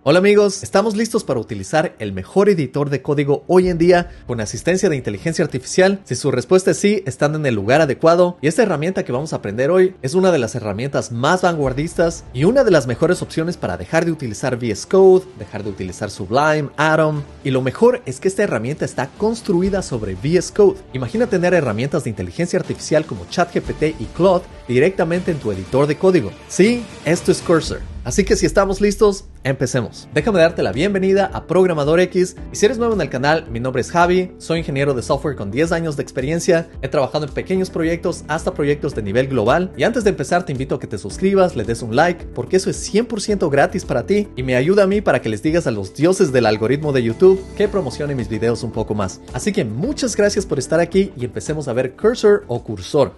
Hola amigos, estamos listos para utilizar el mejor editor de código hoy en día con asistencia de inteligencia artificial. Si su respuesta es sí, están en el lugar adecuado y esta herramienta que vamos a aprender hoy es una de las herramientas más vanguardistas y una de las mejores opciones para dejar de utilizar VS Code, dejar de utilizar Sublime, Atom, y lo mejor es que esta herramienta está construida sobre VS Code. Imagina tener herramientas de inteligencia artificial como ChatGPT y Claude directamente en tu editor de código. Sí, esto es Cursor. Así que si estamos listos, empecemos. Déjame darte la bienvenida a Programador X. Y si eres nuevo en el canal, mi nombre es Javi, soy ingeniero de software con 10 años de experiencia, he trabajado en pequeños proyectos hasta proyectos de nivel global. Y antes de empezar te invito a que te suscribas, le des un like, porque eso es 100% gratis para ti y me ayuda a mí para que les digas a los dioses del algoritmo de YouTube que promocione mis videos un poco más. Así que muchas gracias por estar aquí y empecemos a ver Cursor o Cursor.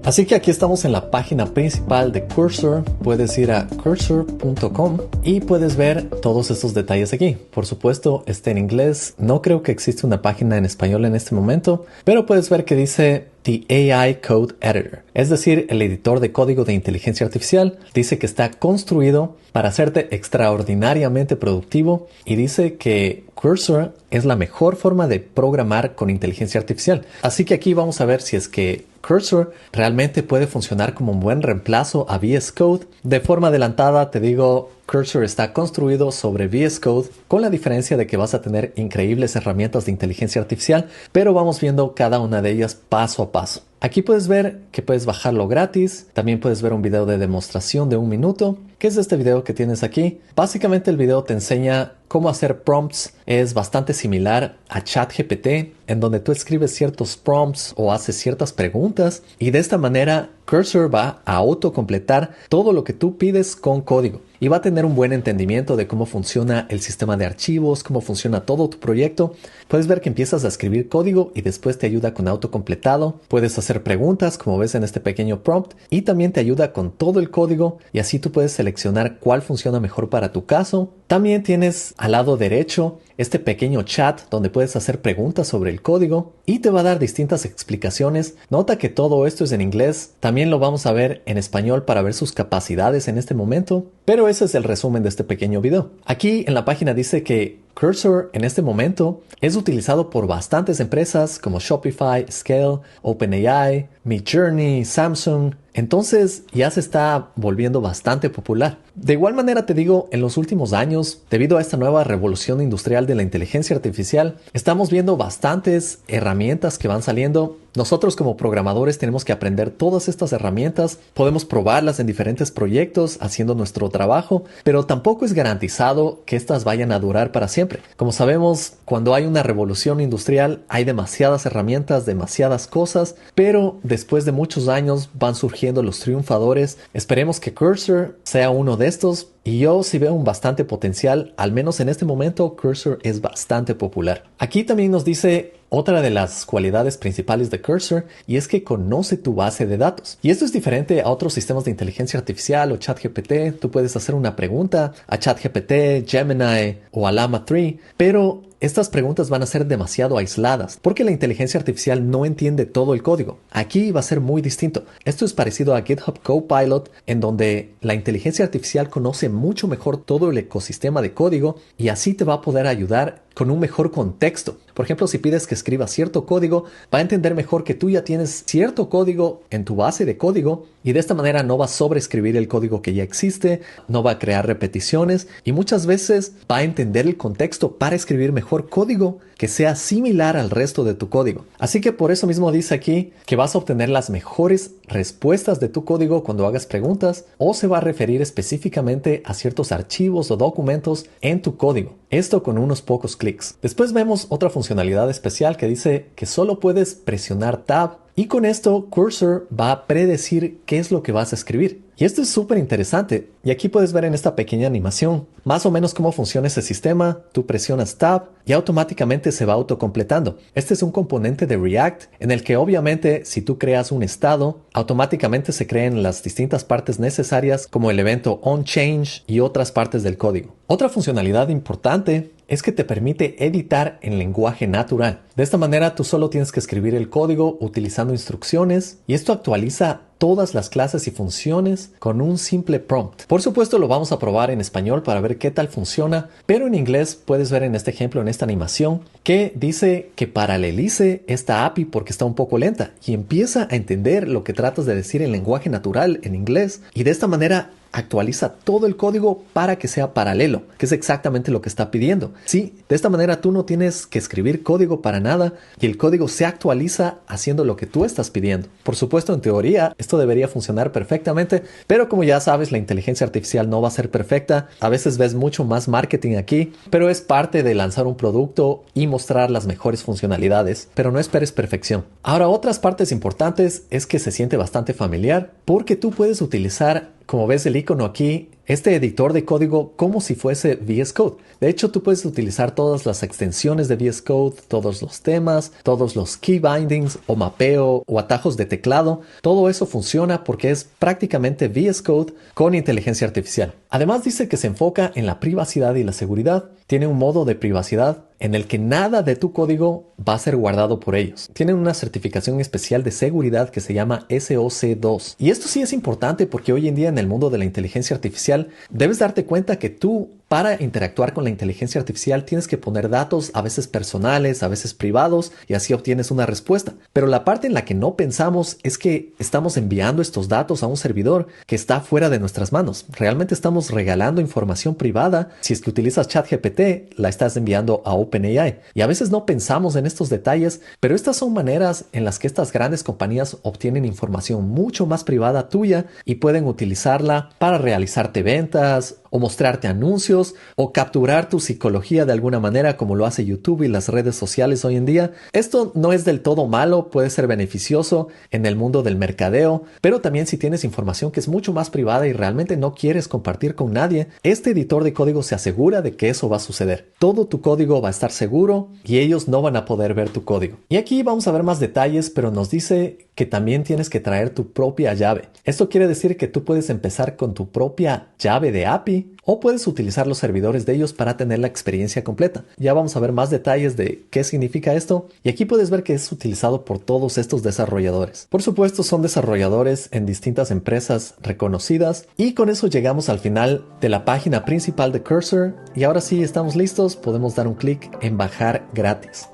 Así que aquí estamos en la página principal de Cursor. Puedes ir a cursor.com y puedes ver todos estos detalles aquí. Por supuesto, está en inglés. No creo que exista una página en español en este momento, pero puedes ver que dice The AI Code Editor, es decir, el editor de código de inteligencia artificial. Dice que está construido para hacerte extraordinariamente productivo y dice que Cursor es la mejor forma de programar con inteligencia artificial. Así que aquí vamos a ver si es que Cursor realmente puede funcionar como un buen reemplazo a VS Code. De forma adelantada te digo, Cursor está construido sobre VS Code con la diferencia de que vas a tener increíbles herramientas de inteligencia artificial, pero vamos viendo cada una de ellas paso a paso. Aquí puedes ver que puedes bajarlo gratis. También puedes ver un video de demostración de 1 minuto. ¿Qué es este video que tienes aquí? Básicamente el video te enseña cómo hacer prompts. Es bastante similar a ChatGPT, en donde tú escribes ciertos prompts o haces ciertas preguntas y de esta manera Cursor va a autocompletar todo lo que tú pides con código y va a tener un buen entendimiento de cómo funciona el sistema de archivos, cómo funciona todo tu proyecto. Puedes ver que empiezas a escribir código y después te ayuda con autocompletado. Puedes hacer preguntas, como ves en este pequeño prompt, y también te ayuda con todo el código y así tú puedes seleccionar cuál funciona mejor para tu caso. También tienes al lado derecho este pequeño chat donde puedes hacer preguntas sobre el código y te va a dar distintas explicaciones. Nota que todo esto es en inglés. También lo vamos a ver en español para ver sus capacidades en este momento. Pero ese es el resumen de este pequeño video. Aquí en la página dice que Cursor en este momento es utilizado por bastantes empresas como Shopify, Scale, OpenAI, Midjourney, Samsung. Entonces ya se está volviendo bastante popular. De igual manera te digo, en los últimos años, debido a esta nueva revolución industrial de la inteligencia artificial, estamos viendo bastantes herramientas que van saliendo. Nosotros como programadores tenemos que aprender todas estas herramientas, podemos probarlas en diferentes proyectos haciendo nuestro trabajo, pero tampoco es garantizado que estas vayan a durar para siempre. Como sabemos, cuando hay una revolución industrial hay demasiadas herramientas, demasiadas cosas, pero después de muchos años van surgiendo los triunfadores. Esperemos que Cursor sea uno de estos. Y yo sí veo un bastante potencial, al menos en este momento Cursor es bastante popular. Aquí también nos dice otra de las cualidades principales de Cursor y es que conoce tu base de datos. Y esto es diferente a otros sistemas de inteligencia artificial o ChatGPT. Tú puedes hacer una pregunta a ChatGPT, Gemini o a Llama 3, pero estas preguntas van a ser demasiado aisladas porque la inteligencia artificial no entiende todo el código. Aquí va a ser muy distinto. Esto es parecido a GitHub Copilot, en donde la inteligencia artificial conoce mucho mejor todo el ecosistema de código y así te va a poder ayudar con un mejor contexto. Por ejemplo, si pides que escriba cierto código, va a entender mejor que tú ya tienes cierto código en tu base de código y de esta manera no va a sobreescribir el código que ya existe, no va a crear repeticiones y muchas veces va a entender el contexto para escribir mejor código que sea similar al resto de tu código. Así que por eso mismo dice aquí que vas a obtener las mejores respuestas de tu código cuando hagas preguntas o se va a referir específicamente a ciertos archivos o documentos en tu código. Esto con unos pocos clics. Después vemos otra funcionalidad especial que dice que solo puedes presionar Tab y con esto Cursor va a predecir qué es lo que vas a escribir. Y esto es súper interesante. Y aquí puedes ver en esta pequeña animación más o menos cómo funciona ese sistema. Tú presionas Tab y automáticamente se va autocompletando. Este es un componente de React en el que obviamente si tú creas un estado, automáticamente se crean las distintas partes necesarias como el evento onChange y otras partes del código. Otra funcionalidad importante es que te permite editar en lenguaje natural. De esta manera tú solo tienes que escribir el código utilizando instrucciones y esto actualiza todas las clases y funciones con un simple prompt. Por supuesto lo vamos a probar en español para ver qué tal funciona, pero en inglés puedes ver en este ejemplo, en esta animación, que dice que paralelice esta API porque está un poco lenta y empieza a entender lo que tratas de decir en lenguaje natural en inglés, y de esta manera actualiza todo el código para que sea paralelo, que es exactamente lo que está pidiendo. Sí, de esta manera tú no tienes que escribir código para nada y el código se actualiza haciendo lo que tú estás pidiendo. Por supuesto, en teoría, esto debería funcionar perfectamente, pero como ya sabes, la inteligencia artificial no va a ser perfecta. A veces ves mucho más marketing aquí, pero es parte de lanzar un producto y mostrar las mejores funcionalidades, pero no esperes perfección. Ahora, otras partes importantes es que se siente bastante familiar porque tú puedes utilizar, como ves el icono aquí, este editor de código como si fuese VS Code. De hecho, tú puedes utilizar todas las extensiones de VS Code, todos los temas, todos los key bindings o mapeo o atajos de teclado. Todo eso funciona porque es prácticamente VS Code con inteligencia artificial. Además dice que se enfoca en la privacidad y la seguridad. Tiene un modo de privacidad en el que nada de tu código va a ser guardado por ellos. Tienen una certificación especial de seguridad que se llama SOC 2. Y esto sí es importante porque hoy en día en el mundo de la inteligencia artificial debes darte cuenta que tú, para interactuar con la inteligencia artificial, tienes que poner datos a veces personales, a veces privados, y así obtienes una respuesta. Pero la parte en la que no pensamos es que estamos enviando estos datos a un servidor que está fuera de nuestras manos. Realmente estamos regalando información privada. Si es que utilizas ChatGPT, la estás enviando a OpenAI. Y a veces no pensamos en estos detalles, pero estas son maneras en las que estas grandes compañías obtienen información mucho más privada tuya y pueden utilizarla para realizarte ventas o mostrarte anuncios o capturar tu psicología de alguna manera, como lo hace YouTube y las redes sociales hoy en día. Esto no es del todo malo, puede ser beneficioso en el mundo del mercadeo, pero también si tienes información que es mucho más privada y realmente no quieres compartir con nadie, este editor de código se asegura de que eso va a suceder. Todo tu código va a estar seguro y ellos no van a poder ver tu código. Y aquí vamos a ver más detalles, pero nos dice que también tienes que traer tu propia llave. Esto quiere decir que tú puedes empezar con tu propia llave de API o puedes utilizar los servidores de ellos para tener la experiencia completa. Ya vamos a ver más detalles de qué significa esto, y aquí puedes ver que es utilizado por todos estos desarrolladores. Por supuesto, son desarrolladores en distintas empresas reconocidas, y con eso llegamos al final de la página principal de Cursor, y ahora sí estamos listos, podemos dar un clic en bajar gratis.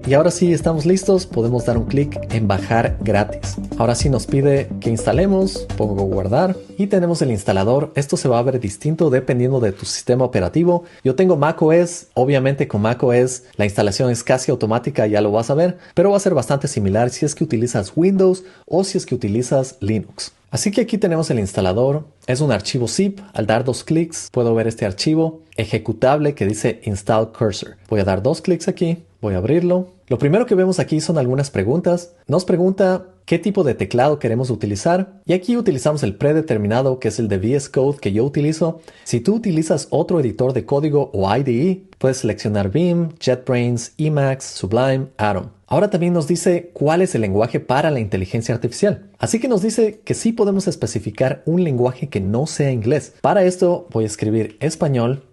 Y ahora sí estamos listos, podemos dar un clic en bajar gratis. Ahora sí nos pide que instalemos, pongo guardar y tenemos el instalador. Esto se va a ver distinto dependiendo de tu sistema operativo. Yo tengo macOS, obviamente con macOS la instalación es casi automática, ya lo vas a ver, pero va a ser bastante similar si es que utilizas Windows o si es que utilizas Linux. Así que aquí tenemos el instalador, es un archivo zip, al dar 2 clics puedo ver este archivo ejecutable que dice Install Cursor. Voy a dar 2 clics aquí, voy a abrirlo. Lo primero que vemos aquí son algunas preguntas. Nos pregunta qué tipo de teclado queremos utilizar y aquí utilizamos el predeterminado que es el de VS Code que yo utilizo. Si tú utilizas otro editor de código o IDE, puedes seleccionar Vim, JetBrains, Emacs, Sublime, Atom. Ahora también nos dice cuál es el lenguaje para la inteligencia artificial. Así que nos dice que sí podemos especificar un lenguaje que no sea inglés. Para esto voy a escribir español.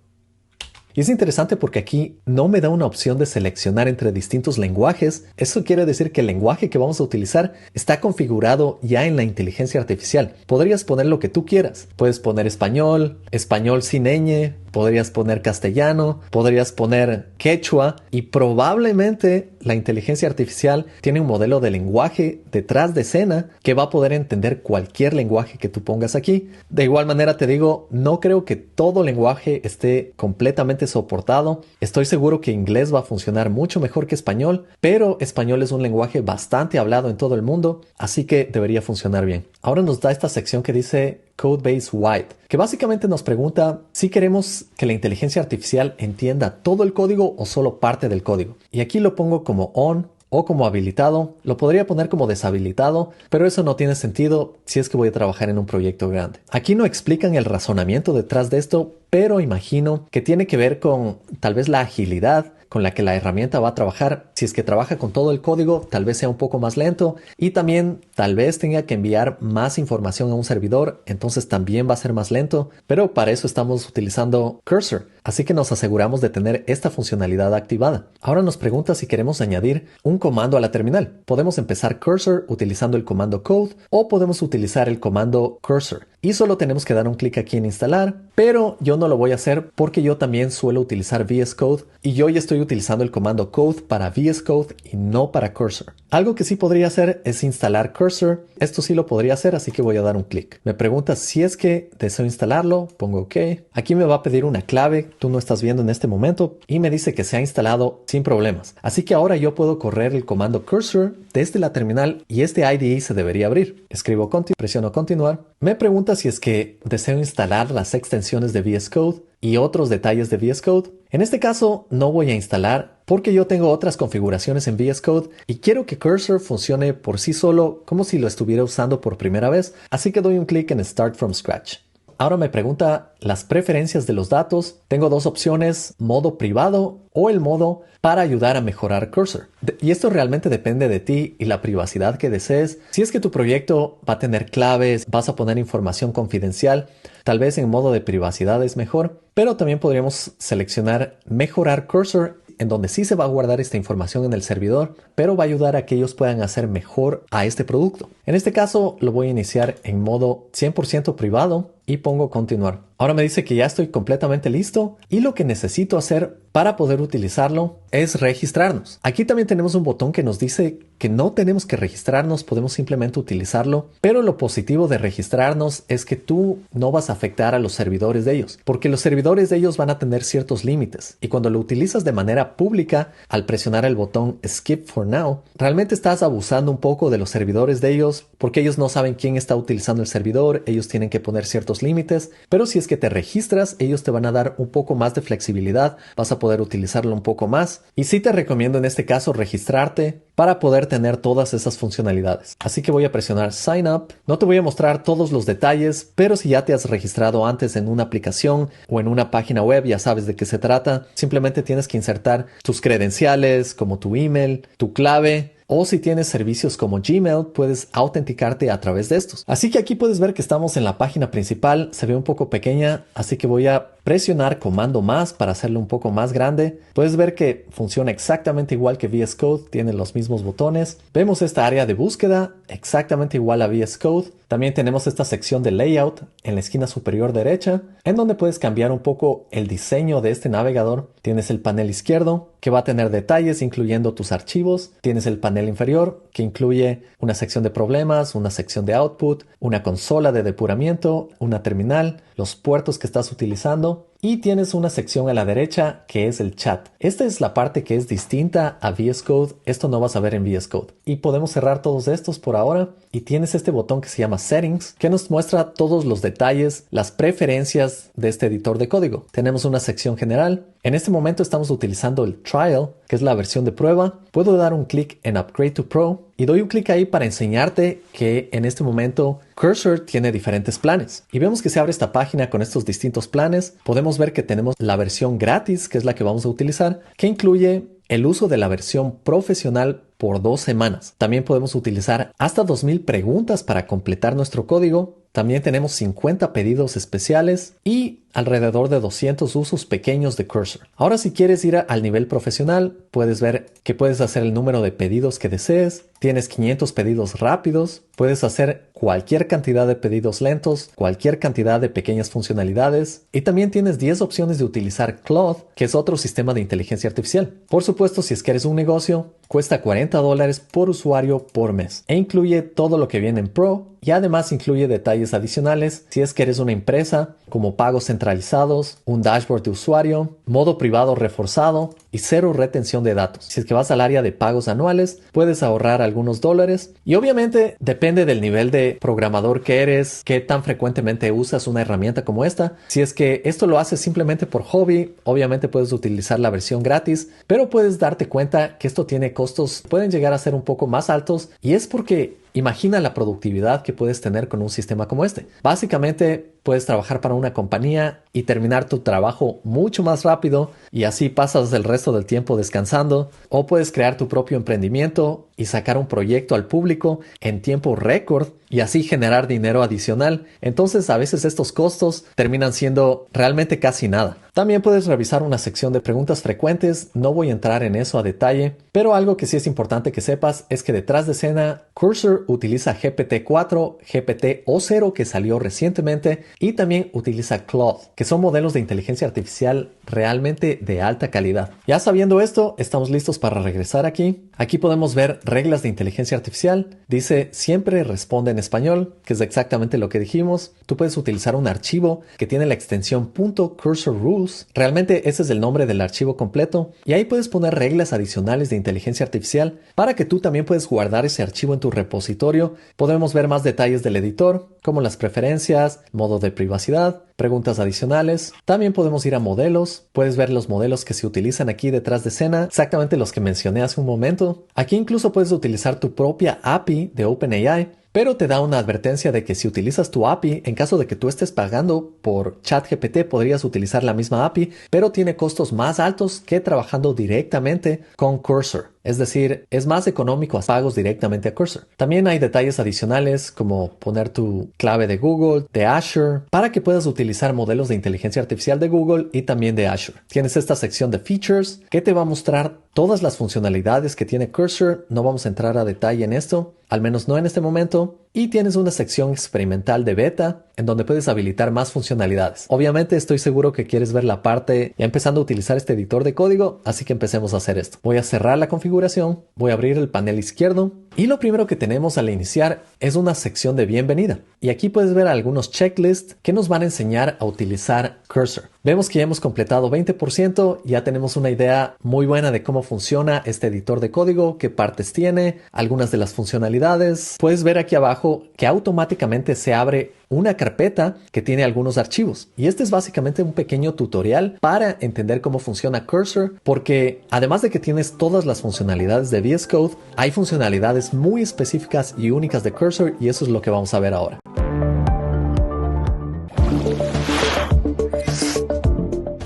Y es interesante porque aquí no me da una opción de seleccionar entre distintos lenguajes. Eso quiere decir que el lenguaje que vamos a utilizar está configurado ya en la inteligencia artificial. Podrías poner lo que tú quieras. Puedes poner español, español sin ñ, podrías poner castellano, podrías poner quechua y probablemente la inteligencia artificial tiene un modelo de lenguaje detrás de escena que va a poder entender cualquier lenguaje que tú pongas aquí. De igual manera te digo, no creo que todo lenguaje esté completamente soportado. Estoy seguro que inglés va a funcionar mucho mejor que español, pero español es un lenguaje bastante hablado en todo el mundo, así que debería funcionar bien. Ahora nos da esta sección que dice Codebase Wide, que básicamente nos pregunta si queremos que la inteligencia artificial entienda todo el código o solo parte del código. Y aquí lo pongo como on o como habilitado. Lo podría poner como deshabilitado, pero eso no tiene sentido si es que voy a trabajar en un proyecto grande. Aquí no explican el razonamiento detrás de esto, pero imagino que tiene que ver con tal vez la agilidad con la que la herramienta va a trabajar. Si es que trabaja con todo el código, tal vez sea un poco más lento y también tal vez tenga que enviar más información a un servidor, entonces también va a ser más lento, pero para eso estamos utilizando Cursor. Así que nos aseguramos de tener esta funcionalidad activada. Ahora nos pregunta si queremos añadir un comando a la terminal. Podemos empezar Cursor utilizando el comando code o podemos utilizar el comando Cursor. Y solo tenemos que dar un clic aquí en instalar, pero yo no lo voy a hacer porque yo también suelo utilizar VS Code y yo ya estoy utilizando el comando code para VS Code y no para Cursor. Algo que sí podría hacer es instalar Cursor. Esto sí lo podría hacer, así que voy a dar un clic. Me pregunta si es que deseo instalarlo, pongo OK. Aquí me va a pedir una clave, tú no estás viendo en este momento, y me dice que se ha instalado sin problemas. Así que ahora yo puedo correr el comando Cursor desde la terminal y este IDE se debería abrir. Escribo Continue, presiono continuar. Me pregunta si es que deseo instalar las extensiones de VS Code y otros detalles de VS Code. En este caso no voy a instalar porque yo tengo otras configuraciones en VS Code y quiero que Cursor funcione por sí solo como si lo estuviera usando por primera vez, así que doy un clic en Start from Scratch. Ahora me pregunta las preferencias de los datos. Tengo dos opciones, modo privado o el modo para ayudar a mejorar Cursor. Y esto realmente depende de ti y la privacidad que desees. Si es que tu proyecto va a tener claves, vas a poner información confidencial, tal vez en modo de privacidad es mejor, pero también podríamos seleccionar mejorar Cursor, en donde sí se va a guardar esta información en el servidor, pero va a ayudar a que ellos puedan hacer mejor a este producto. En este caso lo voy a iniciar en modo 100% privado y pongo continuar. Ahora me dice que ya estoy completamente listo y lo que necesito hacer para poder utilizarlo es registrarnos. Aquí también tenemos un botón que nos dice que no tenemos que registrarnos, podemos simplemente utilizarlo, pero lo positivo de registrarnos es que tú no vas a afectar a los servidores de ellos, porque los servidores de ellos van a tener ciertos límites y cuando lo utilizas de manera pública, al presionar el botón Skip for Now, realmente estás abusando un poco de los servidores de ellos porque ellos no saben quién está utilizando el servidor, ellos tienen que poner ciertos límites, pero si es que te registras, ellos te van a dar un poco más de flexibilidad, vas a poder utilizarlo un poco más y sí te recomiendo en este caso registrarte para poder tener todas esas funcionalidades. Así que voy a presionar Sign Up. No te voy a mostrar todos los detalles, pero si ya te has registrado antes en una aplicación o en una página web, ya sabes de qué se trata. Simplemente tienes que insertar tus credenciales como tu email, tu clave, o si tienes servicios como Gmail, puedes autenticarte a través de estos. Así que aquí puedes ver que estamos en la página principal. Se ve un poco pequeña, así que voy a presionar comando más para hacerlo un poco más grande. Puedes ver que funciona exactamente igual que VS Code, tiene los mismos botones. Vemos esta área de búsqueda, exactamente igual a VS Code. También tenemos esta sección de layout en la esquina superior derecha, en donde puedes cambiar un poco el diseño de este navegador. Tienes el panel izquierdo, que va a tener detalles incluyendo tus archivos. Tienes el panel inferior, que incluye una sección de problemas, una sección de output, una consola de depuramiento, una terminal, los puertos que estás utilizando. Y tienes una sección a la derecha que es el chat. Esta es la parte que es distinta a VS Code. Esto no vas a ver en VS Code. Y podemos cerrar todos estos por ahora. Y tienes este botón que se llama Settings, que nos muestra todos los detalles, las preferencias de este editor de código. Tenemos una sección general. En este momento estamos utilizando el Trial, que es la versión de prueba. Puedo dar un clic en Upgrade to Pro y doy un clic ahí para enseñarte que en este momento Cursor tiene diferentes planes. Y vemos que se abre esta página con estos distintos planes. Podemos ver que tenemos la versión gratis, que es la que vamos a utilizar, que incluye el uso de la versión profesional por 2 semanas. También podemos utilizar hasta 2000 preguntas para completar nuestro código. También tenemos 50 pedidos especiales y alrededor de 200 usos pequeños de Cursor. Ahora, si quieres ir al nivel profesional, puedes ver que puedes hacer el número de pedidos que desees. Tienes 500 pedidos rápidos. Puedes hacer cualquier cantidad de pedidos lentos, cualquier cantidad de pequeñas funcionalidades. Y también tienes 10 opciones de utilizar Claude, que es otro sistema de inteligencia artificial. Por supuesto, si es que eres un negocio, cuesta $40 por usuario por mes e incluye todo lo que viene en Pro y además incluye detalles adicionales si es que eres una empresa, como pagos centralizados, un dashboard de usuario, modo privado reforzado y 0 retención de datos. Si es que vas al área de pagos anuales, puedes ahorrar algunos dólares y obviamente depende del nivel de programador que eres, qué tan frecuentemente usas una herramienta como esta. Si es que esto lo haces simplemente por hobby, obviamente puedes utilizar la versión gratis, pero puedes darte cuenta que esto tiene costos, pueden llegar a ser un poco más altos y es porque imagina la productividad que puedes tener con un sistema como este. Básicamente puedes trabajar para una compañía y terminar tu trabajo mucho más rápido y así pasas el resto del tiempo descansando. O puedes crear tu propio emprendimiento y sacar un proyecto al público en tiempo récord y así generar dinero adicional. Entonces a veces estos costos terminan siendo realmente casi nada. También puedes revisar una sección de preguntas frecuentes, no voy a entrar en eso a detalle, pero algo que sí es importante que sepas es que detrás de escena Cursor utiliza GPT-4, GPT-O0 que salió recientemente y también utiliza Claude, que son modelos de inteligencia artificial realmente de alta calidad. Ya sabiendo esto, estamos listos para regresar aquí. Aquí podemos ver reglas de inteligencia artificial. Dice siempre responde en español, que es exactamente lo que dijimos. Tú puedes utilizar un archivo que tiene la extensión .cursor rules. Realmente ese es el nombre del archivo completo y ahí puedes poner reglas adicionales de inteligencia artificial para que tú también puedas guardar ese archivo en tu repositorio. Podemos ver más detalles del editor, como las preferencias, modo de privacidad, preguntas adicionales. También podemos ir a modelos. Puedes ver los modelos que se utilizan aquí detrás de escena, exactamente los que mencioné hace un momento. Aquí incluso puedes utilizar tu propia API de OpenAI, pero te da una advertencia de que si utilizas tu API, en caso de que tú estés pagando por ChatGPT, podrías utilizar la misma API, pero tiene costos más altos que trabajando directamente con Cursor. Es decir, es más económico hacer pagos directamente a Cursor. También hay detalles adicionales como poner tu clave de Google, de Azure, para que puedas utilizar modelos de inteligencia artificial de Google y también de Azure. Tienes esta sección de Features que te va a mostrar todas las funcionalidades que tiene Cursor. No vamos a entrar a detalle en esto, al menos no en este momento. Y tienes una sección experimental de beta en donde puedes habilitar más funcionalidades. Obviamente estoy seguro que quieres ver la parte ya empezando a utilizar este editor de código, así que empecemos a hacer esto. Voy a cerrar la configuración, voy a abrir el panel izquierdo y lo primero que tenemos al iniciar es una sección de bienvenida. Y aquí puedes ver algunos checklists que nos van a enseñar a utilizar Cursor. Vemos que ya hemos completado 20%, ya tenemos una idea muy buena de cómo funciona este editor de código, qué partes tiene, algunas de las funcionalidades. Puedes ver aquí abajo que automáticamente se abre una carpeta que tiene algunos archivos. Y este es básicamente un pequeño tutorial para entender cómo funciona Cursor, porque además de que tienes todas las funcionalidades de VS Code, hay funcionalidades muy específicas y únicas de Cursor y eso es lo que vamos a ver ahora.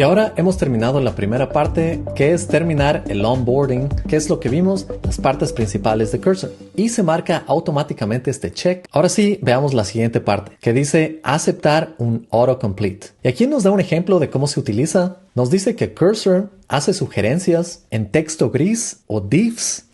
Y ahora hemos terminado la primera parte, que es terminar el onboarding, que es lo que vimos, las partes principales de Cursor. Y se marca automáticamente este check. Ahora sí, veamos la siguiente parte, que dice aceptar un autocomplete. Y aquí nos da un ejemplo de cómo se utiliza. Nos dice que Cursor hace sugerencias en texto gris o divs.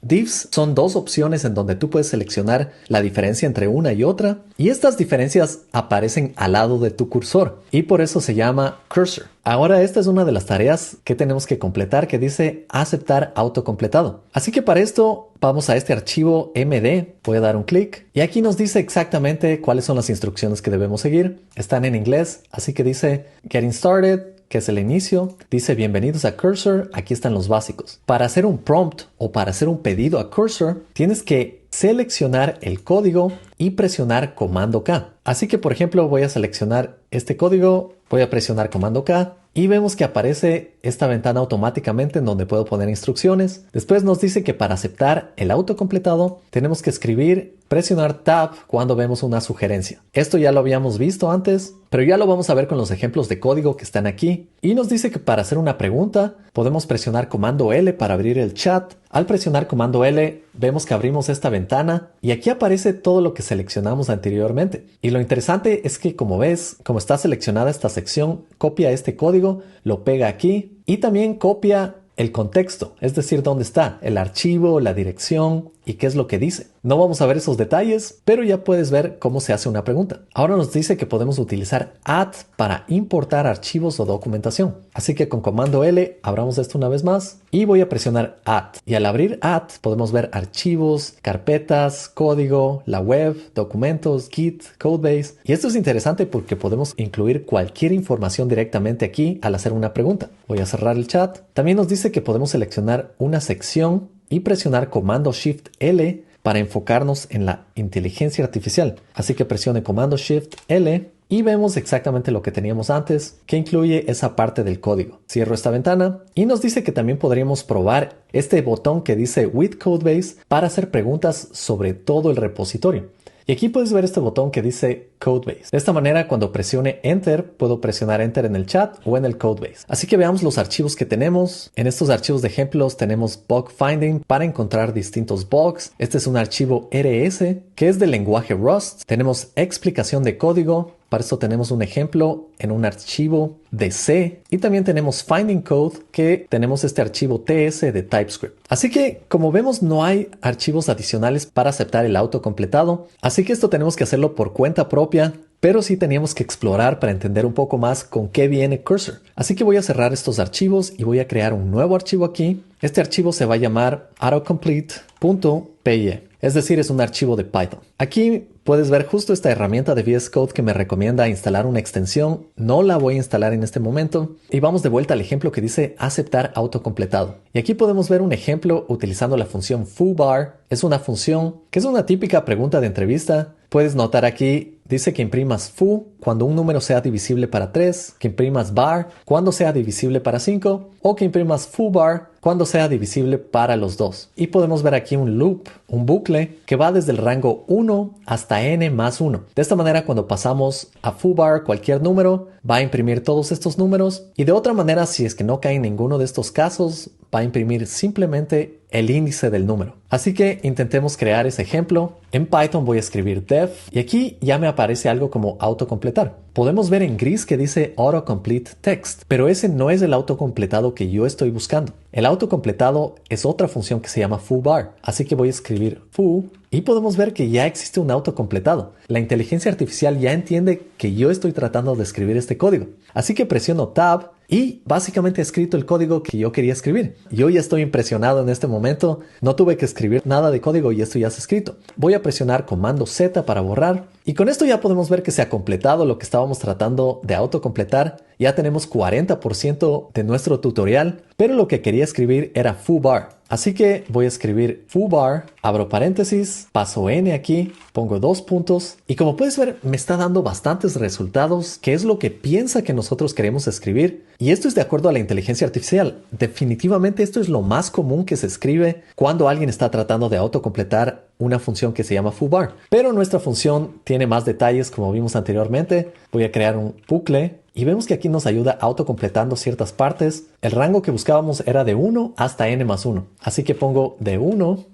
Divs son dos opciones en donde tú puedes seleccionar la diferencia entre una y otra y estas diferencias aparecen al lado de tu cursor y por eso se llama Cursor. Ahora esta es una de las tareas que tenemos que completar que dice aceptar autocompletado. Así que para esto vamos a este archivo MD, voy a dar un clic y aquí nos dice exactamente cuáles son las instrucciones que debemos seguir. Están en inglés, así que dice Getting Started, que es el inicio. Dice bienvenidos a Cursor, aquí están los básicos. Para hacer un prompt o para hacer un pedido a Cursor, tienes que seleccionar el código y presionar comando K. Así que por ejemplo voy a seleccionar este código, voy a presionar comando K y vemos que aparece esta ventana automáticamente en donde puedo poner instrucciones. Después nos dice que para aceptar el autocompletado tenemos que escribir, presionar Tab cuando vemos una sugerencia. Esto ya lo habíamos visto antes, pero ya lo vamos a ver con los ejemplos de código que están aquí. Y nos dice que para hacer una pregunta podemos presionar comando L para abrir el chat. Al presionar comando L vemos que abrimos esta ventana y aquí aparece todo lo que seleccionamos anteriormente. Y lo interesante es que como ves, como está seleccionada esta sección, copia este código, lo pega aquí y también copia el contexto, es decir, dónde está el archivo, la dirección y qué es lo que dice. No vamos a ver esos detalles, pero ya puedes ver cómo se hace una pregunta. Ahora nos dice que podemos utilizar add para importar archivos o documentación. Así que con comando L abramos esto una vez más y voy a presionar add. Y al abrir add podemos ver archivos, carpetas, código, la web, documentos, Git, Codebase. Y esto es interesante porque podemos incluir cualquier información directamente aquí al hacer una pregunta. Voy a cerrar el chat. También nos dice que podemos seleccionar una sección y presionar comando Shift L para enfocarnos en la inteligencia artificial. Así que presione comando Shift L y vemos exactamente lo que teníamos antes, que incluye esa parte del código. Cierro esta ventana y nos dice que también podríamos probar este botón que dice With Codebase para hacer preguntas sobre todo el repositorio. Y aquí puedes ver este botón que dice Codebase. De esta manera, cuando presione Enter, puedo presionar Enter en el chat o en el Codebase. Así que veamos los archivos que tenemos. En estos archivos de ejemplos tenemos Bug Finding para encontrar distintos bugs. Este es un archivo RS que es del lenguaje Rust. Tenemos explicación de código. Para esto tenemos un ejemplo en un archivo de C. Y también tenemos Finding Code, que tenemos este archivo TS de TypeScript. Así que, como vemos, no hay archivos adicionales para aceptar el autocompletado. Así que esto tenemos que hacerlo por cuenta propia. Pero sí teníamos que explorar para entender un poco más con qué viene Cursor. Así que voy a cerrar estos archivos y voy a crear un nuevo archivo aquí. Este archivo se va a llamar autocomplete.py. Es decir, es un archivo de Python. Aquí puedes ver justo esta herramienta de VS Code que me recomienda instalar una extensión. No la voy a instalar en este momento. Y vamos de vuelta al ejemplo que dice aceptar autocompletado. Y aquí podemos ver un ejemplo utilizando la función foobar. Es una función que es una típica pregunta de entrevista. Puedes notar aquí, dice que imprimas foo cuando un número sea divisible para 3, que imprimas bar cuando sea divisible para 5 o que imprimas foobar cuando sea divisible para los dos. Y podemos ver aquí un loop, un bucle que va desde el rango 1 hasta n más 1. De esta manera, cuando pasamos a foobar cualquier número, va a imprimir todos estos números. Y de otra manera, si es que no cae en ninguno de estos casos, va a imprimir simplemente el índice del número. Así que intentemos crear ese ejemplo. En Python voy a escribir def y aquí ya me aparece algo como autocompletar. Podemos ver en gris que dice autocomplete text, pero ese no es el autocompletado que yo estoy buscando. El autocompletado es otra función que se llama foobar. Así que voy a escribir foo y podemos ver que ya existe un autocompletado. La inteligencia artificial ya entiende que yo estoy tratando de escribir este código. Así que presiono Tab y básicamente he escrito el código que yo quería escribir. Yo ya estoy impresionado en este momento. No tuve que escribir nada de código y esto ya está escrito. Voy a presionar Comando Z para borrar. Y con esto ya podemos ver que se ha completado lo que estábamos tratando de autocompletar. Ya tenemos 40% de nuestro tutorial, pero lo que quería escribir era foobar. Así que voy a escribir foobar, abro paréntesis, paso n aquí, pongo 2 puntos y como puedes ver me está dando bastantes resultados, que es lo que piensa que nosotros queremos escribir. Y esto es de acuerdo a la inteligencia artificial. Definitivamente esto es lo más común que se escribe cuando alguien está tratando de autocompletar una función que se llama foobar. Pero nuestra función tiene más detalles como vimos anteriormente. Voy a crear un bucle. Y vemos que aquí nos ayuda autocompletando ciertas partes. El rango que buscábamos era de 1 hasta n más 1. Así que pongo de 1,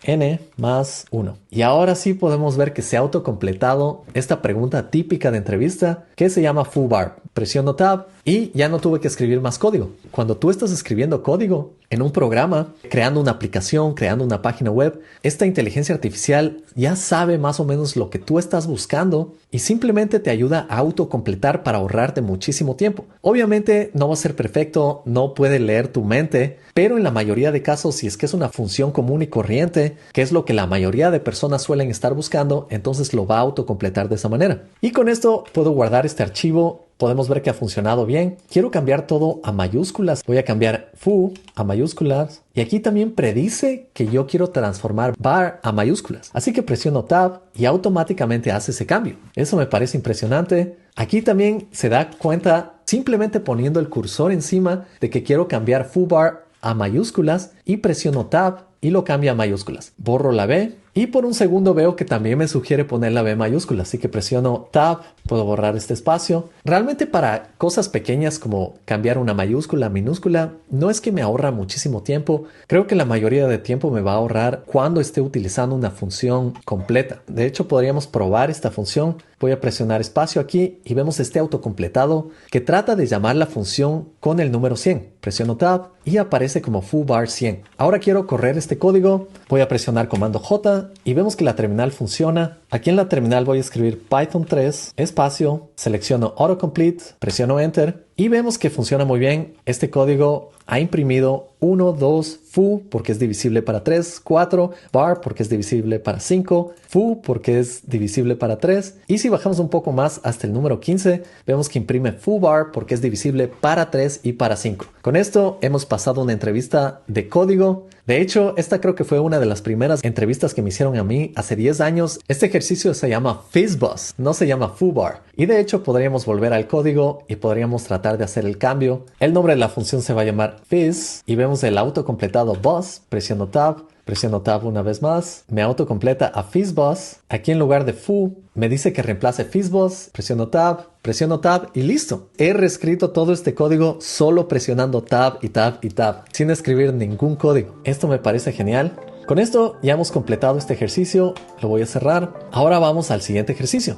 n más 1. Y ahora sí podemos ver que se ha autocompletado esta pregunta típica de entrevista que se llama foobar. Presiono Tab y ya no tuve que escribir más código. Cuando tú estás escribiendo código en un programa, creando una aplicación, creando una página web, esta inteligencia artificial ya sabe más o menos lo que tú estás buscando y simplemente te ayuda a autocompletar para ahorrarte muchísimo tiempo. Obviamente no va a ser perfecto, no puede leer tu mente, pero en la mayoría de casos, si es que es una función común y corriente, que es lo que la mayoría de personas suelen estar buscando, entonces lo va a autocompletar de esa manera. Y con esto puedo guardar este archivo. Podemos ver que ha funcionado bien. Quiero cambiar todo a mayúsculas. Voy a cambiar foo a mayúsculas. Y aquí también predice que yo quiero transformar bar a mayúsculas. Así que presiono Tab y automáticamente hace ese cambio. Eso me parece impresionante. Aquí también se da cuenta simplemente poniendo el cursor encima de que quiero cambiar foobar a mayúsculas y presiono Tab y lo cambia a mayúsculas. Borro la B y por un segundo veo que también me sugiere poner la B mayúscula, así que presiono Tab, puedo borrar este espacio. Realmente para cosas pequeñas como cambiar una mayúscula a minúscula, no es que me ahorra muchísimo tiempo. Creo que la mayoría de tiempo me va a ahorrar cuando esté utilizando una función completa. De hecho, podríamos probar esta función. Voy a presionar espacio aquí y vemos este autocompletado que trata de llamar la función con el número 100. Presiono Tab y aparece como foobar 100. Ahora quiero correr este código. Voy a presionar comando J y vemos que la terminal funciona. Aquí en la terminal voy a escribir Python 3, espacio, selecciono autocomplete, presiono Enter y vemos que funciona muy bien. Este código ha imprimido 1, 2, foo porque es divisible para 3, 4, bar porque es divisible para 5, foo porque es divisible para 3 y si bajamos un poco más hasta el número 15 vemos que imprime foobar porque es divisible para 3 y para 5. Con esto hemos pasado una entrevista de código. De hecho, esta creo que fue una de las primeras entrevistas que me hicieron a mí hace 10 años. Este ejercicio ejercicio se llama FizzBuzz, no se llama FooBar. Y de hecho podríamos volver al código y podríamos tratar de hacer el cambio. El nombre de la función se va a llamar Fizz y vemos el autocompletado Buzz. Presiono Tab una vez más. Me autocompleta a FizzBuzz. Aquí en lugar de Foo me dice que reemplace FizzBuzz. Presiono Tab y listo. He reescrito todo este código solo presionando Tab y Tab y Tab, sin escribir ningún código. Esto me parece genial. Con esto ya hemos completado este ejercicio. Lo voy a cerrar. Ahora vamos al siguiente ejercicio.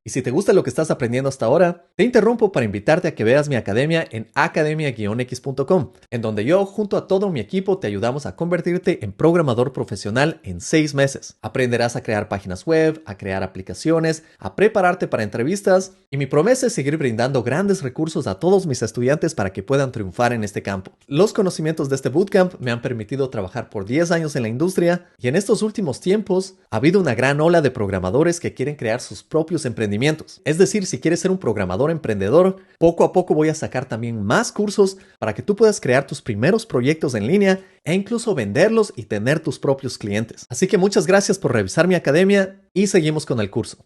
Y si te gusta lo que estás aprendiendo hasta ahora, te interrumpo para invitarte a que veas mi academia en academia-x.com, en donde yo, junto a todo mi equipo, te ayudamos a convertirte en programador profesional en 6 meses. Aprenderás a crear páginas web, a crear aplicaciones, a prepararte para entrevistas, y mi promesa es seguir brindando grandes recursos a todos mis estudiantes para que puedan triunfar en este campo. Los conocimientos de este bootcamp me han permitido trabajar por 10 años en la industria, y en estos últimos tiempos ha habido una gran ola de programadores que quieren crear sus propios emprendimientos. Es decir, si quieres ser un programador emprendedor, poco a poco voy a sacar también más cursos para que tú puedas crear tus primeros proyectos en línea e incluso venderlos y tener tus propios clientes. Así que muchas gracias por revisar mi academia y seguimos con el curso.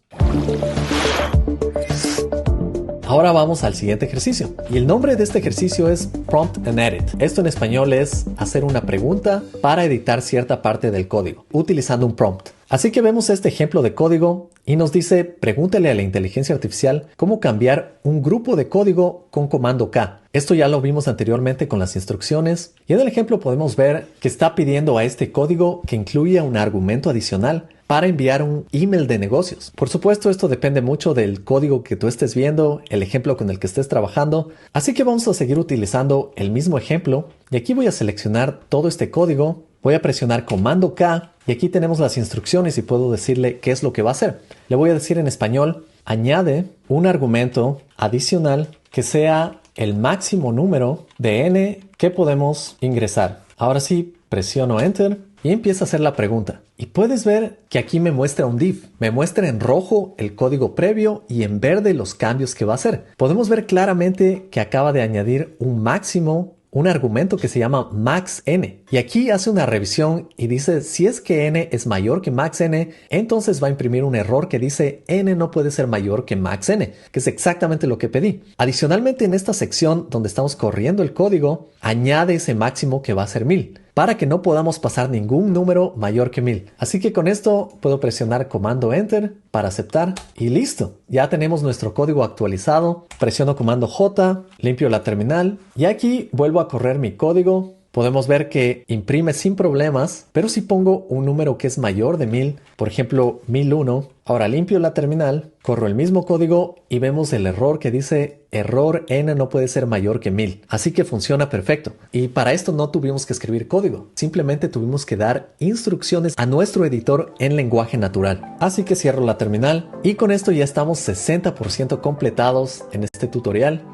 Ahora vamos al siguiente ejercicio. Y el nombre de este ejercicio es Prompt and Edit. Esto en español es hacer una pregunta para editar cierta parte del código, utilizando un prompt. Así que vemos este ejemplo de código y nos dice, pregúntale a la inteligencia artificial cómo cambiar un grupo de código con comando K. Esto ya lo vimos anteriormente con las instrucciones. Y en el ejemplo podemos ver que está pidiendo a este código que incluya un argumento adicional para enviar un email de negocios. Por supuesto, esto depende mucho del código que tú estés viendo, el ejemplo con el que estés trabajando. Así que vamos a seguir utilizando el mismo ejemplo. Y aquí voy a seleccionar todo este código. Voy a presionar comando K y aquí tenemos las instrucciones y puedo decirle qué es lo que va a hacer. Le voy a decir en español, añade un argumento adicional que sea el máximo número de n que podemos ingresar. Ahora sí, presiono Enter y empieza a hacer la pregunta. Y puedes ver que aquí me muestra un div. Me muestra en rojo el código previo y en verde los cambios que va a hacer. Podemos ver claramente que acaba de añadir un máximo, un argumento que se llama maxn. Y aquí hace una revisión y dice si es que n es mayor que maxn, entonces va a imprimir un error que dice n no puede ser mayor que maxn, que es exactamente lo que pedí. Adicionalmente, en esta sección donde estamos corriendo el código, añade ese máximo que va a ser 1000. Para que no podamos pasar ningún número mayor que 1000. Así que con esto puedo presionar comando Enter para aceptar y listo. Ya tenemos nuestro código actualizado. Presiono comando J, limpio la terminal y aquí vuelvo a correr mi código. Podemos ver que imprime sin problemas, pero si pongo un número que es mayor de 1000, por ejemplo 1001, ahora limpio la terminal, corro el mismo código y vemos el error que dice error n no puede ser mayor que 1000. Así que funciona perfecto. Y para esto no tuvimos que escribir código, simplemente tuvimos que dar instrucciones a nuestro editor en lenguaje natural. Así que cierro la terminal y con esto ya estamos 60% completados en este tutorial.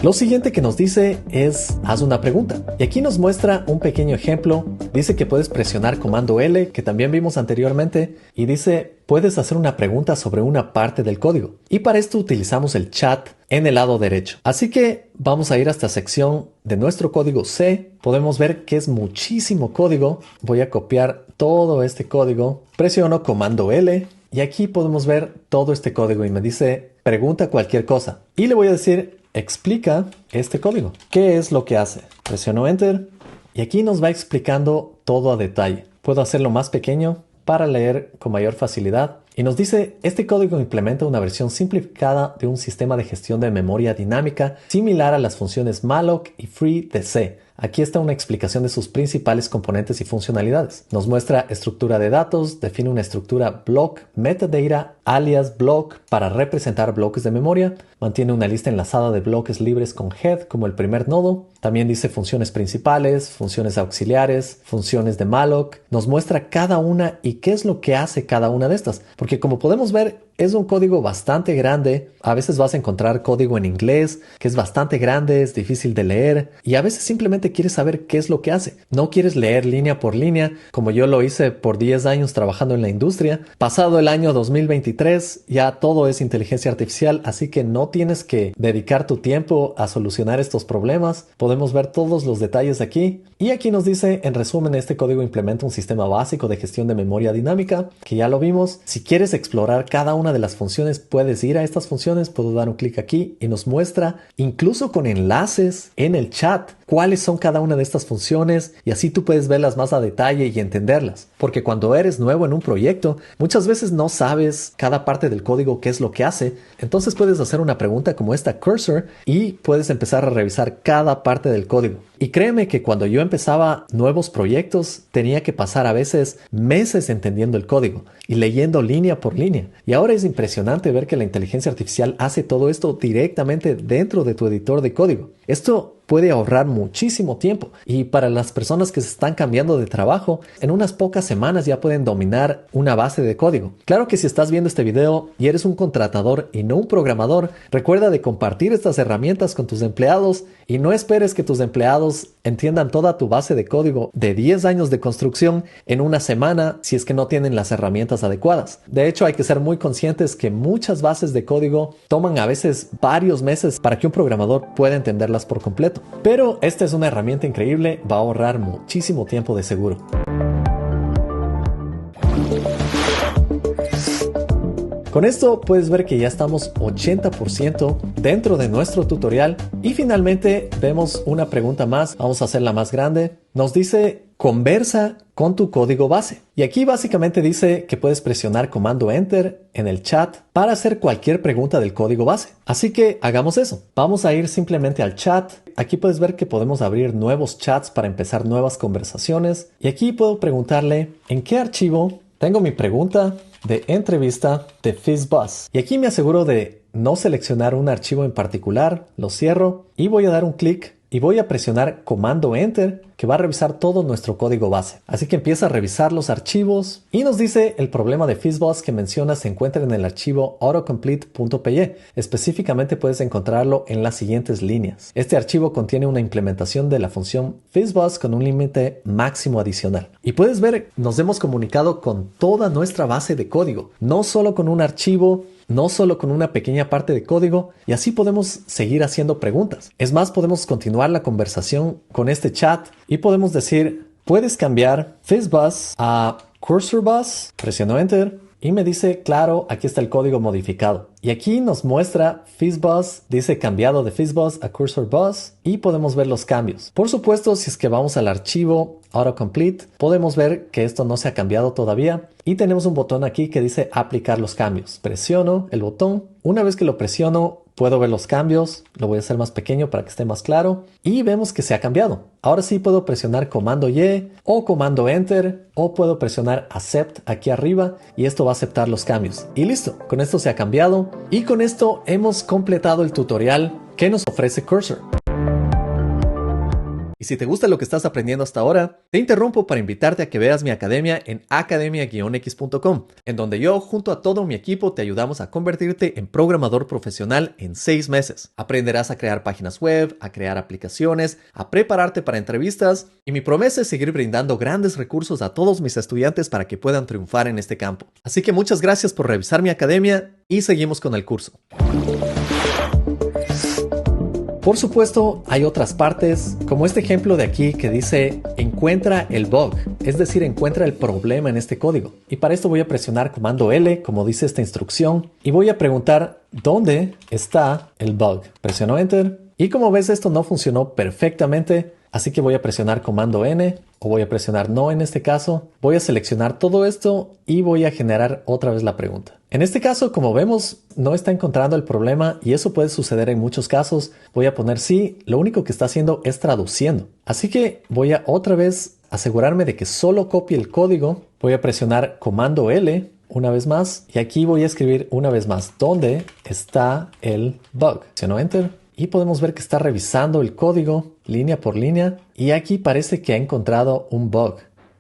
Lo siguiente que nos dice es haz una pregunta y aquí nos muestra un pequeño ejemplo. Dice que puedes presionar comando L, que también vimos anteriormente, y dice puedes hacer una pregunta sobre una parte del código, y para esto utilizamos el chat en el lado derecho. Así que vamos a ir a esta sección de nuestro código C. Podemos ver que es muchísimo código. Voy a copiar todo este código, presiono comando L y aquí podemos ver todo este código y me dice pregunta cualquier cosa y le voy a decir explica este código. ¿Qué es lo que hace? Presiono Enter y aquí nos va explicando todo a detalle. Puedo hacerlo más pequeño para leer con mayor facilidad. Y nos dice, este código implementa una versión simplificada de un sistema de gestión de memoria dinámica similar a las funciones malloc y free de C. Aquí está una explicación de sus principales componentes y funcionalidades. Nos muestra estructura de datos, define una estructura block metadata alias block para representar bloques de memoria, mantiene una lista enlazada de bloques libres con head como el primer nodo, también dice funciones principales, funciones auxiliares, funciones de malloc, nos muestra cada una y qué es lo que hace cada una de estas, porque como podemos ver, es un código bastante grande. A veces vas a encontrar código en inglés que es bastante grande, es difícil de leer y a veces simplemente quieres saber qué es lo que hace. No quieres leer línea por línea como yo lo hice por 10 años trabajando en la industria. Pasado el año 2023 ya todo es inteligencia artificial, así que no tienes que dedicar tu tiempo a solucionar estos problemas. Podemos ver todos los detalles aquí. Y aquí nos dice, en resumen, este código implementa un sistema básico de gestión de memoria dinámica, que ya lo vimos. Si quieres explorar cada una de las funciones, puedes ir a estas funciones, puedo dar un clic aquí y nos muestra, incluso con enlaces en el chat, cuáles son cada una de estas funciones, y así tú puedes verlas más a detalle y entenderlas. Porque cuando eres nuevo en un proyecto, muchas veces no sabes cada parte del código qué es lo que hace. Entonces puedes hacer una pregunta como esta Cursor y puedes empezar a revisar cada parte del código. Y créeme que cuando yo empezaba nuevos proyectos, tenía que pasar a veces meses entendiendo el código y leyendo línea por línea. Y ahora es impresionante ver que la inteligencia artificial hace todo esto directamente dentro de tu editor de código. Esto puede ahorrar muchísimo tiempo, y para las personas que se están cambiando de trabajo, en unas pocas semanas ya pueden dominar una base de código. Claro que si estás viendo este video y eres un contratador y no un programador, recuerda de compartir estas herramientas con tus empleados y no esperes que tus empleados entiendan toda tu base de código de 10 años de construcción en una semana si es que no tienen las herramientas adecuadas. De hecho, hay que ser muy conscientes que muchas bases de código toman a veces varios meses para que un programador pueda entenderlas por completo. Pero esta es una herramienta increíble, va a ahorrar muchísimo tiempo de seguro. Con esto puedes ver que ya estamos 80% dentro de nuestro tutorial y finalmente vemos una pregunta más. Vamos a hacerla más grande. Nos dice conversa con tu código base. Y aquí básicamente dice que puedes presionar comando Enter en el chat para hacer cualquier pregunta del código base. Así que hagamos eso. Vamos a ir simplemente al chat. Aquí puedes ver que podemos abrir nuevos chats para empezar nuevas conversaciones. Y aquí puedo preguntarle en qué archivo tengo mi pregunta de entrevista de FizzBuzz. Y aquí me aseguro de no seleccionar un archivo en particular, lo cierro y voy a dar un clic y voy a presionar comando Enter, que va a revisar todo nuestro código base. Así que empieza a revisar los archivos y nos dice el problema de FizzBuzz que menciona se encuentra en el archivo autocomplete.py. Específicamente puedes encontrarlo en las siguientes líneas. Este archivo contiene una implementación de la función FizzBuzz con un límite máximo adicional. Y puedes ver, nos hemos comunicado con toda nuestra base de código, no solo con un archivo, no solo con una pequeña parte de código, y así podemos seguir haciendo preguntas. Es más, podemos continuar la conversación con este chat y podemos decir, puedes cambiar FizzBuzz a CursorBuzz, presiono Enter y me dice, claro, aquí está el código modificado. Y aquí nos muestra FizzBuzz, dice cambiado de FizzBuzz a CursorBuzz y podemos ver los cambios. Por supuesto, si es que vamos al archivo autocomplete, podemos ver que esto no se ha cambiado todavía y tenemos un botón aquí que dice aplicar los cambios. Presiono el botón. Una vez que lo presiono, puedo ver los cambios. Lo voy a hacer más pequeño para que esté más claro y vemos que se ha cambiado. Ahora sí puedo presionar comando Y o comando Enter o puedo presionar Accept aquí arriba y esto va a aceptar los cambios. Y listo, con esto se ha cambiado y con esto hemos completado el tutorial que nos ofrece Cursor. Y si te gusta lo que estás aprendiendo hasta ahora, te interrumpo para invitarte a que veas mi academia en academia-x.com, en donde yo, junto a todo mi equipo, te ayudamos a convertirte en programador profesional en 6 meses. Aprenderás a crear páginas web, a crear aplicaciones, a prepararte para entrevistas, y mi promesa es seguir brindando grandes recursos a todos mis estudiantes para que puedan triunfar en este campo. Así que muchas gracias por revisar mi academia y seguimos con el curso. Por supuesto, hay otras partes, como este ejemplo de aquí que dice encuentra el bug, es decir, encuentra el problema en este código. Y para esto voy a presionar comando L, como dice esta instrucción, y voy a preguntar ¿dónde está el bug? Presiono Enter, y como ves esto no funcionó perfectamente, así que voy a presionar comando N, o voy a presionar no en este caso. Voy a seleccionar todo esto y voy a generar otra vez la pregunta. En este caso, como vemos, no está encontrando el problema y eso puede suceder en muchos casos. Voy a poner sí, lo único que está haciendo es traduciendo. Así que voy a otra vez asegurarme de que solo copie el código. Voy a presionar comando L una vez más y aquí voy a escribir una vez más ¿dónde está el bug? Presiono Enter. Y podemos ver que está revisando el código línea por línea y aquí parece que ha encontrado un bug.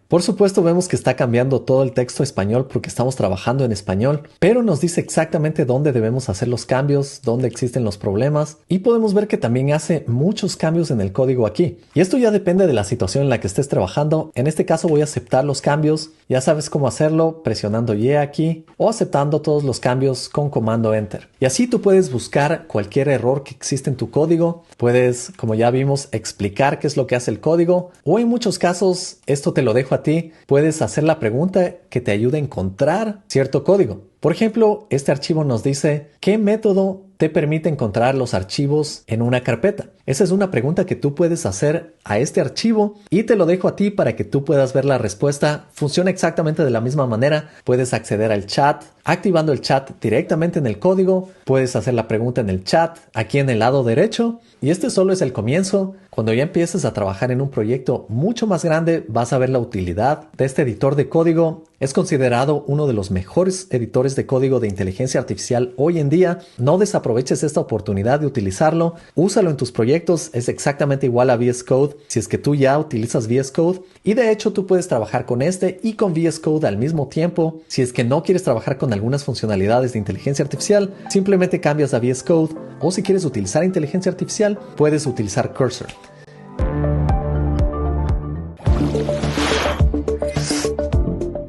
Por supuesto vemos que está cambiando todo el texto a español porque estamos trabajando en español, pero nos dice exactamente dónde debemos hacer los cambios, dónde existen los problemas y podemos ver que también hace muchos cambios en el código aquí. Y esto ya depende de la situación en la que estés trabajando. En este caso voy a aceptar los cambios. Ya sabes cómo hacerlo presionando Y aquí o aceptando todos los cambios con comando Enter. Y así tú puedes buscar cualquier error que existe en tu código. Puedes, como ya vimos, explicar qué es lo que hace el código o en muchos casos, esto te lo dejo a ti, puedes hacer la pregunta que te ayude a encontrar cierto código. Por ejemplo, este archivo nos dice ¿qué método te permite encontrar los archivos en una carpeta? Esa es una pregunta que tú puedes hacer a este archivo y te lo dejo a ti para que tú puedas ver la respuesta. Funciona exactamente de la misma manera. Puedes acceder al chat activando el chat directamente en el código. Puedes hacer la pregunta en el chat aquí en el lado derecho. Y este solo es el comienzo. Cuando ya empieces a trabajar en un proyecto mucho más grande, vas a ver la utilidad de este editor de código. Es considerado uno de los mejores editores de código de inteligencia artificial hoy en día. No desaproveches esta oportunidad de utilizarlo. Úsalo en tus proyectos. Es exactamente igual a VS Code si es que tú ya utilizas VS Code. Y de hecho tú puedes trabajar con este y con VS Code al mismo tiempo. Si es que no quieres trabajar con algunas funcionalidades de inteligencia artificial, simplemente cambias a VS Code. O si quieres utilizar inteligencia artificial, puedes utilizar Cursor.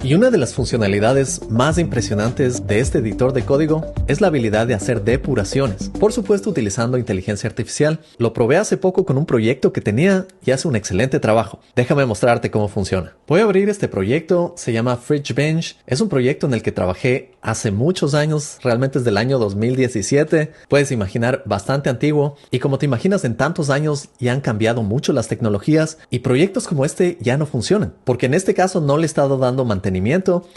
Y una de las funcionalidades más impresionantes de este editor de código es la habilidad de hacer depuraciones. Por supuesto utilizando inteligencia artificial. Lo probé hace poco con un proyecto que tenía y hace un excelente trabajo. Déjame mostrarte cómo funciona. Voy a abrir este proyecto, se llama Fridge Bench. Es un proyecto en el que trabajé hace muchos años, realmente es del año 2017. Puedes imaginar, bastante antiguo. Y como te imaginas, en tantos años ya han cambiado mucho las tecnologías y proyectos como este ya no funcionan. Porque en este caso no le he estado dando mantenimiento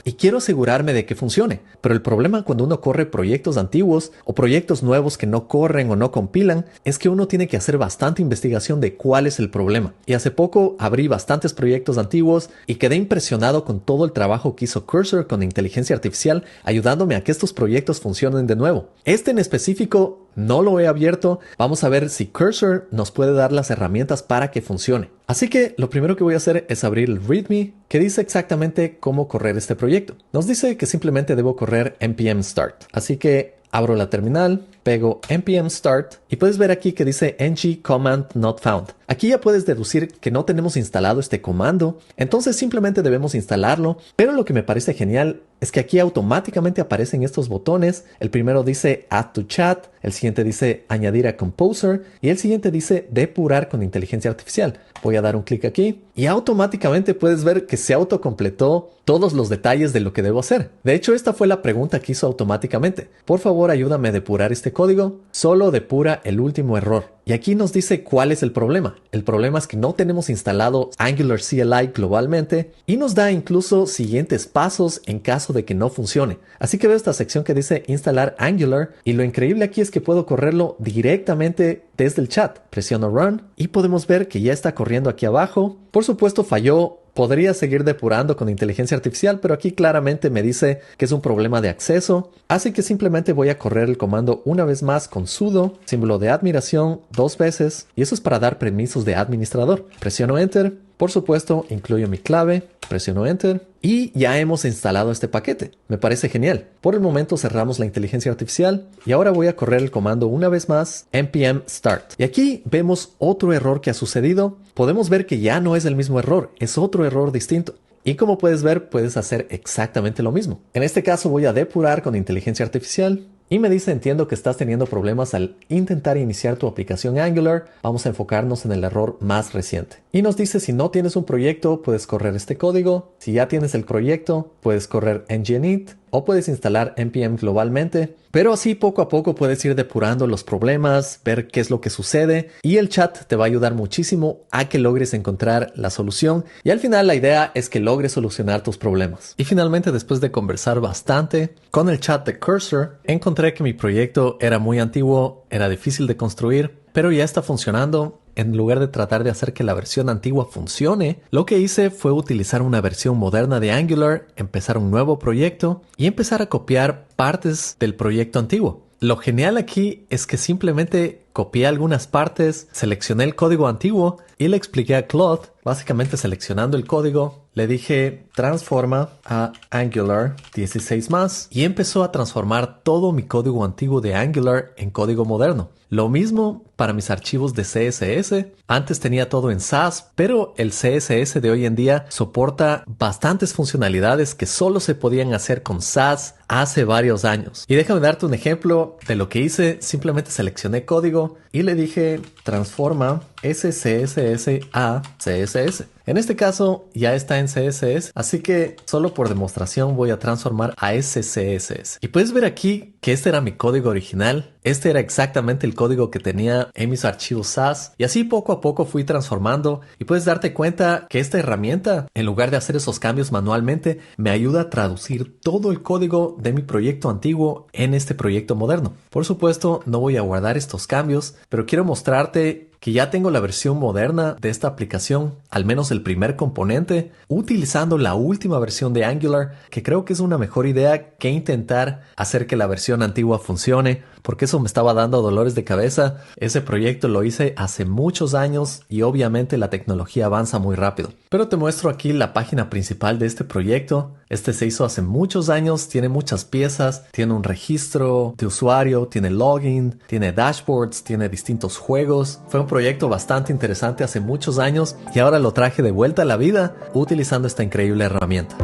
y quiero asegurarme de que funcione. Pero el problema cuando uno corre proyectos antiguos o proyectos nuevos que no corren o no compilan es que uno tiene que hacer bastante investigación de cuál es el problema. Y hace poco abrí bastantes proyectos antiguos y quedé impresionado con todo el trabajo que hizo Cursor con inteligencia artificial ayudándome a que estos proyectos funcionen de nuevo. Este en específico no lo he abierto. Vamos a ver si Cursor nos puede dar las herramientas para que funcione. Así que lo primero que voy a hacer es abrir el README que dice exactamente cómo correr este proyecto. Nos dice que simplemente debo correr npm start. Así que abro la terminal, pego npm start y puedes ver aquí que dice ng command not found. Aquí ya puedes deducir que no tenemos instalado este comando, entonces simplemente debemos instalarlo. Pero lo que me parece genial es que aquí automáticamente aparecen estos botones. El primero dice add to chat, el siguiente dice añadir a composer y el siguiente dice depurar con inteligencia artificial. Voy a dar un clic aquí y automáticamente puedes ver que se autocompletó todos los detalles de lo que debo hacer. De hecho, esta fue la pregunta que hizo automáticamente. Por favor, ayúdame a depurar este código. Solo depura el último error. Y aquí nos dice cuál es el problema. El problema es que no tenemos instalado Angular CLI globalmente y nos da incluso siguientes pasos en caso de que no funcione. Así que veo esta sección que dice instalar Angular y lo increíble aquí es que puedo correrlo directamente desde el chat. Presiono Run y podemos ver que ya está corriendo aquí abajo. Por supuesto falló. Podría seguir depurando con inteligencia artificial, pero aquí claramente me dice que es un problema de acceso. Así que simplemente voy a correr el comando una vez más con sudo, símbolo de admiración, 2 veces. Y eso es para dar permisos de administrador. Presiono Enter. Por supuesto, incluyo mi clave. Presiono Enter. Y ya hemos instalado este paquete. Me parece genial. Por el momento cerramos la inteligencia artificial. Y ahora voy a correr el comando una vez más. npm start. Y aquí vemos otro error que ha sucedido. Podemos ver que ya no es el mismo error. Es otro error distinto. Y como puedes ver, puedes hacer exactamente lo mismo. En este caso voy a depurar con inteligencia artificial. Y me dice, entiendo que estás teniendo problemas al intentar iniciar tu aplicación Angular. Vamos a enfocarnos en el error más reciente. Y nos dice, si no tienes un proyecto, puedes correr este código. Si ya tienes el proyecto, puedes correr nginit o puedes instalar npm globalmente. Pero así poco a poco puedes ir depurando los problemas, ver qué es lo que sucede y el chat te va a ayudar muchísimo a que logres encontrar la solución y al final la idea es que logres solucionar tus problemas. Y finalmente, después de conversar bastante con el chat de Cursor, encontré que mi proyecto era muy antiguo, era difícil de construir, pero ya está funcionando. En lugar de tratar de hacer que la versión antigua funcione, lo que hice fue utilizar una versión moderna de Angular, empezar un nuevo proyecto y empezar a copiar partes del proyecto antiguo. Lo genial aquí es que simplemente copié algunas partes, seleccioné el código antiguo y le expliqué a Claude, básicamente seleccionando el código, le dije transforma a Angular 16+, y empezó a transformar todo mi código antiguo de Angular en código moderno. Lo mismo para mis archivos de CSS. Antes tenía todo en Sass, pero el CSS de hoy en día soporta bastantes funcionalidades que solo se podían hacer con Sass hace varios años. Y déjame darte un ejemplo de lo que hice. Simplemente seleccioné código y le dije transforma SCSS a CSS. En este caso ya está en CSS, así que solo por demostración voy a transformar a SCSS. Y puedes ver aquí que este era mi código original. Este era exactamente el código que tenía en mis archivos Sass. Y así poco a poco fui transformando y puedes darte cuenta que esta herramienta, en lugar de hacer esos cambios manualmente, me ayuda a traducir todo el código de mi proyecto antiguo en este proyecto moderno. Por supuesto, no voy a guardar estos cambios, pero quiero mostrarte que ya tengo la versión moderna de esta aplicación, al menos el primer componente, utilizando la última versión de Angular, que creo que es una mejor idea que intentar hacer que la versión antigua funcione, porque eso me estaba dando dolores de cabeza. Ese proyecto lo hice hace muchos años y obviamente la tecnología avanza muy rápido. Pero te muestro aquí la página principal de este proyecto. Este se hizo hace muchos años, tiene muchas piezas, tiene un registro de usuario, tiene login, tiene dashboards, tiene distintos juegos. Fue un proyecto bastante interesante hace muchos años y ahora lo traje de vuelta a la vida utilizando esta increíble herramienta.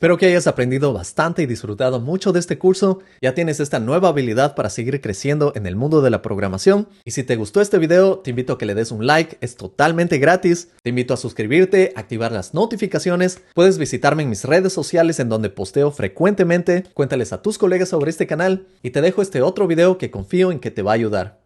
Espero que hayas aprendido bastante y disfrutado mucho de este curso. Ya tienes esta nueva habilidad para seguir creciendo en el mundo de la programación. Y si te gustó este video, te invito a que le des un like. Es totalmente gratis. Te invito a suscribirte, activar las notificaciones. Puedes visitarme en mis redes sociales en donde posteo frecuentemente. Cuéntales a tus colegas sobre este canal. Y te dejo este otro video que confío en que te va a ayudar.